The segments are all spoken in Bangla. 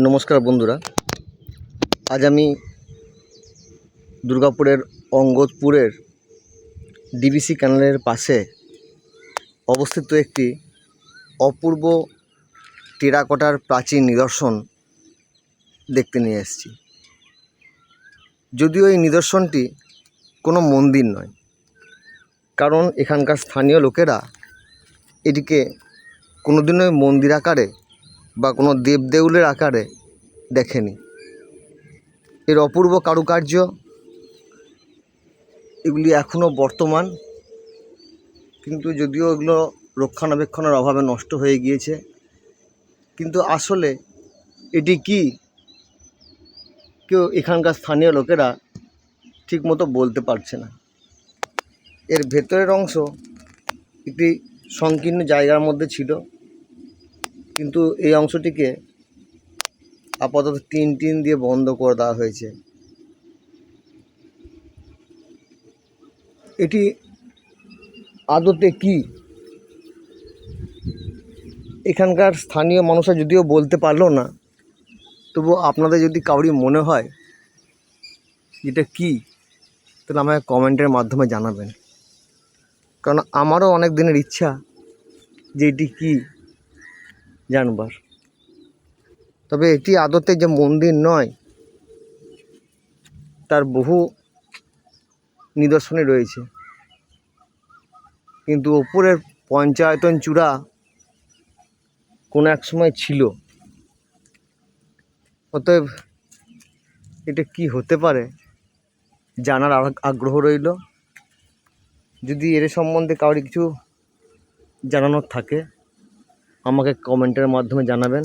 নমস্কার বন্ধুরা, আজ আমি দুর্গাপুরের অঙ্গদপুরের ডিবিসি ক্যানেলের পাশে অবস্থিত একটি অপূর্ব টেরাকোটার প্রাচীন নিদর্শন দেখতে নিয়ে এসেছি। যদিও এই নিদর্শনটি কোনো মন্দির নয়, কারণ এখানকার স্থানীয় লোকেরা এটিকে কোনোদিনই মন্দির আকারে বা কোনো দেবদেউলের আকারে দেখেনি। এর অপূর্ব কারুকার্য এগুলি এখনও বর্তমান, কিন্তু যদিও এগুলো রক্ষণাবেক্ষণের অভাবে নষ্ট হয়ে গিয়েছে, কিন্তু আসলে এটি কি কেউ এখানকার স্থানীয় লোকেরা ঠিকমতো বলতে পারছে না। এর ভেতরের অংশ একটি সংকীর্ণ জায়গার মধ্যে ছিল, কিন্তু এই অংশটিকে আপাতত টিন দিয়ে বন্ধ করে দেওয়া হয়েছে। এটি আদতে কি এখানকার স্থানীয় মানুষরা যদিও বলতে পারলো না, তবু আপনাদের যদি কাউরি মনে হয় এটা কি, তাহলে আমাকে কমেন্টের মাধ্যমে জানাবেন, কারণ আমারও অনেক দিনের ইচ্ছা যে এটি কি জানবার। তবে এটি আদতে যে মন্দির নয় তার বহু নিদর্শনই রয়েছে, কিন্তু ওপরের পঞ্চায়তন চূড়া কোনো এক সময় ছিল। অতএব এটা কি হতে পারে জানার আগ্রহ রইল। যদি এর সম্বন্ধে কাউরি কিছু জানানোর থাকে আমাকে কমেন্টের মাধ্যমে জানাবেন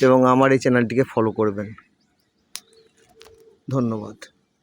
এবং আমার এই চ্যানেলটিকে ফলো করবেন। ধন্যবাদ।